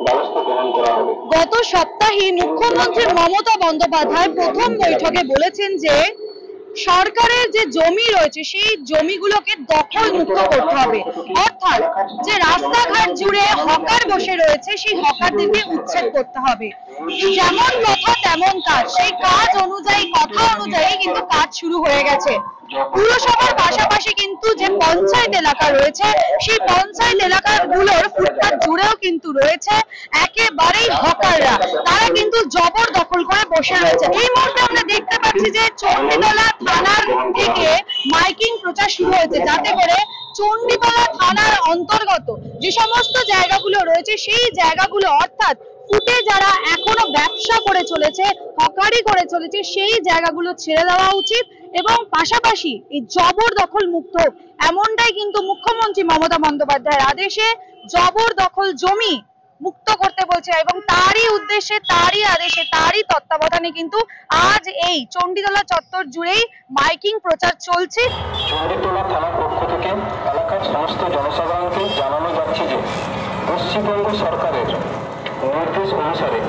ব্যবস্থা গ্রহণ করা হবে। গত সপ্তাহে মুখ্যমন্ত্রী মমতা বন্দ্যোপাধ্যায় প্রথম বৈঠকে বলেছেন যে সরকারের যে জমি রয়েছে সেই জমিগুলোকে দখল মুক্ত করতে হবে, অর্থাৎ যে রাস্তাঘাট জুড়ে হকার বসে রয়েছে সেই হকারদেরকে উচ্ছেদ করতে হবে। যেমন কথা তেমন কাজ, সেই কাজ অনুযায়ী কথা অনুযায়ী কিন্তু কাজ শুরু হয়ে গেছে। পুরসভার পাশাপাশি কিন্তু যে পঞ্চায়েত এলাকা রয়েছে সেই পঞ্চায়েত এলাকাগুলোর ফুটপাত জুড়েও কিন্তু রয়েছে একেবারেই হকাররা, তারা কিন্তু জবরদখল করে বসে রয়েছে। এই মুহূর্তে আমরা দেখতে পাচ্ছি যে চণ্ডীতলা থানার থেকে মাইকিং প্রচার শুরু হয়েছে, যাতে করে চণ্ডীতলা থানার অন্তর্গত যে সমস্ত জায়গাগুলো রয়েছে সেই জায়গাগুলো, অর্থাৎ ফুটে যারা এখনো ব্যবসা করে চলেছে, হকারি করে চলেছে, সেই জায়গাগুলো ছেড়ে দেওয়া উচিত এবং পাশাপাশি এই জবরদখল মুক্ত, এমনটাই কিন্তু মুখ্যমন্ত্রী মমতা বন্দ্যোপাধ্যায়ের আদেশে জবরদখল জমি মুক্ত করতে বলছে এবং তারই উদ্দেশ্যে, তারই আদেশে, তারই তত্ত্বাবধানে কিন্তু আজ এই চণ্ডীতলা চত্বর জুড়েই মাইকিং প্রচার চলছে। চণ্ডীতলা থানার পক্ষ থেকে এলাকার সমস্ত জনসাধারণকে জানানো যাচ্ছে যে পশ্চিমবঙ্গ সরকারের নির্দেশ অনুসারে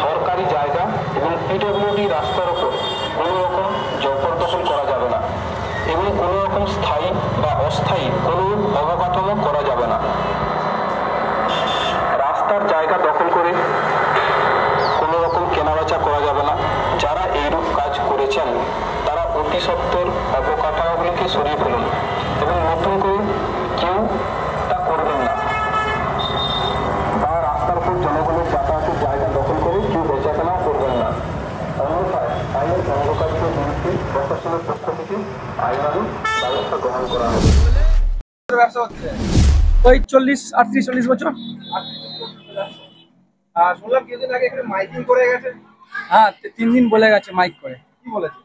সরকারি জায়গা এবং পিডব্লিউডি রাস্তার ওপর কোনো রকম জবরদখল করা যাবে না এবং কোনো রকম স্থায়ী বা অস্থায়ী কোনো অবকাঠামো করা যাবে না। রাস্তার জায়গা দখল করে কোনো রকম কেনাবেচা করা যাবে না। যারা এইরূপ কাজ করেছেন তারা অতি সত্বর অবকাঠামোগুলিকে সরিয়ে ফেলুন এবং নতুন করে কেউ তা করবেন না, বা রাস্তার উপর জনগণের যাতায়াতের জায়গা দখল করে কেউ বেচাকেনাও করবেন না। অন্যথায় আইনের ভঙ্গকারীদের বিরুদ্ধে প্রশাসনের পক্ষ থেকে আইনানুগ ব্যবস্থা গ্রহণ করা হবে। ব্যবসা হচ্ছে ওই 40-38-40 বছর। শুনলাম কিছুদিন আগে এখানে মাইকিং করে গেছে। হ্যাঁ, 3 দিন বলে গেছে মাইক করে। কি বলেছে?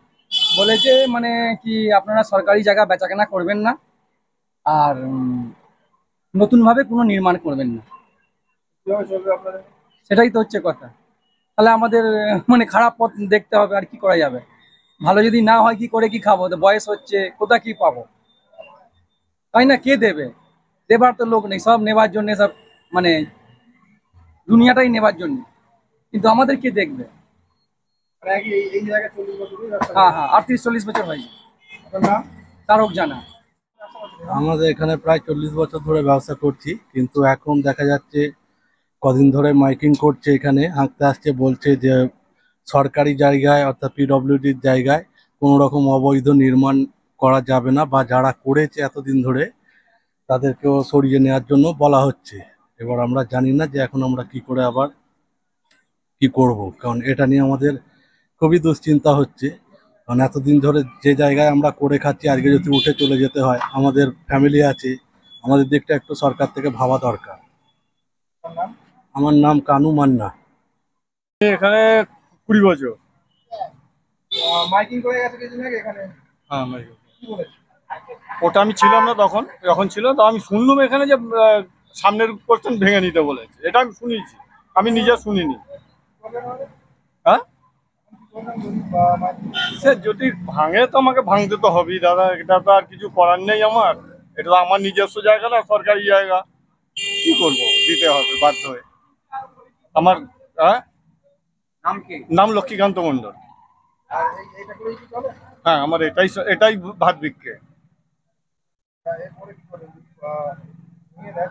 বলেছে মানে কি আপনারা সরকারি জায়গা বেচাকেনা করবেন না আর নতুন ভাবে কোনো নির্মাণ করবেন না। কিভাবে চলবে আপনাদের? সেটাই তো হচ্ছে কথা। তাহলে আমাদের মানে খারাপ পথ দেখতে হবে, আর কি করা যাবে। ভালো যদি না হয় কি করে কি খাবো, তো বয়স হচ্ছে, কোথা কি পাবো, তাই না? কে দেবে? দেবার তো লোক নেই, সব নেবার জন্য, সব মানে দুনিয়াটাই নেবার জন্য, কিন্তু আমাদের কে দেখবে? হ্যাঁ হ্যাঁ, 38-40 বছর হয়েছে। তারক জানা। আমাদের এখানে প্রায় 40 বছর ধরে ব্যবসা করছি, কিন্তু এখন দেখা যাচ্ছে কদিন ধরে মাইকিং করছে, এখানে হাঁকতে আসছে, বলছে যে সরকারি জায়গায় অর্থাৎ পিডব্লিউডির জায়গায় কোনো রকম অবৈধ নির্মাণ করা যাবে না, বা যারা করেছে এতদিন ধরে তাদেরকেও সরিয়ে নেওয়ার জন্য বলা হচ্ছে। এবার আমরা জানি না যে এখন আমরা কি করে আবার কি করব, কারণ এটা নিয়ে আমাদের খুবই দুশ্চিন্তা হচ্ছে। কারণ এতদিন ধরে যে জায়গায় আমরা করে খাচ্ছি, আজকে যদি উঠে চলে যেতে হয়, আমাদের ফ্যামিলি আছে, আমাদের দিকটা একটু সরকার থেকে ভাবা দরকার। আমার নাম কানু মান্না। এখানে 20 বছর। মাইকিং করে গেছে কিছুদিন আগে এখানে। হ্যাঁ, ওটা আমি ছিলাম না তখন, যখন ছিল তো আমি শুনলাম এখানে যে সামনের পোর্শন ভেঙে নিতে বলেছে, এটা আমি শুনেছি, আমি নিজে শুনিনি। হ্যাঁ, সে যদি ভাঙে তো আমাকে ভাঙতে তো হবেই দাদা, এটা তো আর কিছু করার নেই আমার। এটা তো আমার নিজস্ব জায়গা না, সরকারি জায়গা, কি করবো, দিতে হবে বাধ্য হয়ে। আমার নাম লক্ষ্মীকান্ত মন্ডল। হ্যাঁ, আমার এটাই ভাত বিক্রি।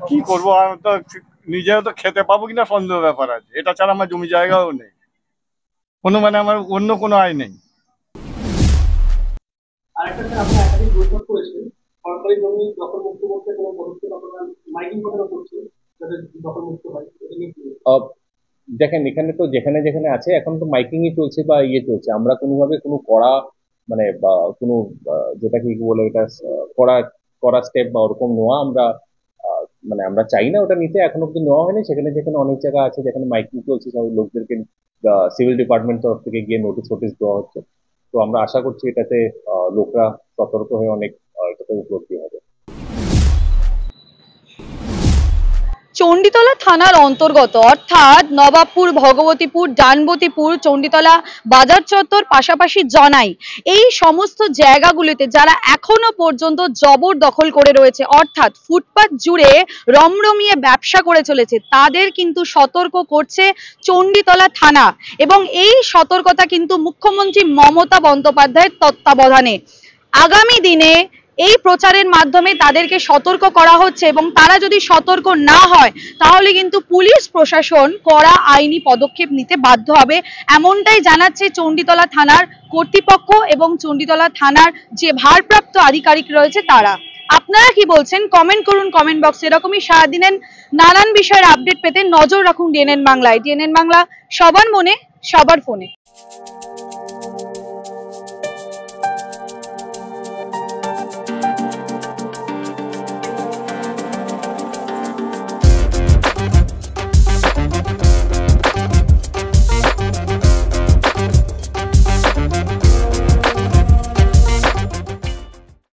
কি করবো, আমি তো নিজেও তো খেতে পাবো কিনা সন্দেহ ব্যাপার আছে। এটা ছাড়া আমার জমি জায়গাও নেই, কোনো মানে আমার অন্য কোনো আয় নেই। দেখেন, এখানে তো যেখানে যেখানে আছে এখন তো মাইকিংই চলছে বা ইয়ে চলছে, আমরা কোনোভাবে কোনো কড়া মানে বা কোনো যেটা কি বলে এটা কড়া কড়া স্টেপ বা ওরকম নেওয়া আমরা মানে আমরা চাই না ওটা নিতে, এখনো অব্দি নেওয়া হয়নি। সেখানে যেখানে অনেক জায়গা আছে যেখানে মাইকিং চলছে, সব লোকদেরকে সিভিল ডিপার্টমেন্ট তরফ থেকে গিয়ে নোটিশ ফোটিস দেওয়া হচ্ছে। তো আমরা আশা করছি এটাতে লোকরা সতর্ক হয়ে অনেক এটাতে উপলব্ধি হবে। চণ্ডীতলা থানার অন্তর্গত অর্থাৎ নবাবপুর, ভগবতীপুর, ডানবতীপুর, চণ্ডীতলা বাজার চত্বর, পাশাপাশি জনাই, এই সমস্ত জায়গাগুলিতে যারা এখনো পর্যন্ত জবরদখল করে রয়েছে অর্থাৎ ফুটপাত জুড়ে রমরমিয়ে ব্যবসা করে চলেছে, তাদের কিন্তু সতর্ক করছে চণ্ডীতলা থানা। এবং এই সতর্কতা কিন্তু মুখ্যমন্ত্রী মমতা বন্দ্যোপাধ্যায়ের তত্ত্বাবধানে। আগামী দিনে এই প্রচারের মাধ্যমে তাদেরকে সতর্ক করা হচ্ছে এবং তারা যদি সতর্ক না হয় তাহলে কিন্তু পুলিশ প্রশাসন কড়া আইনি পদক্ষেপ নিতে বাধ্য হবে, এমনটাই জানাচ্ছে চণ্ডীতলা থানার কর্তৃপক্ষ এবং চণ্ডীতলা থানার যে ভারপ্রাপ্ত আধিকারিক রয়েছে তারা। আপনারা কি বলছেন কমেন্ট করুন কমেন্ট বক্সে। এরকমই সারাদিনের নানান বিষয়ের আপডেট পেতে নজর রাখুন ডিএনএন বাংলায়। ডিএনএন বাংলা, সবার মনে সবার ফোনে।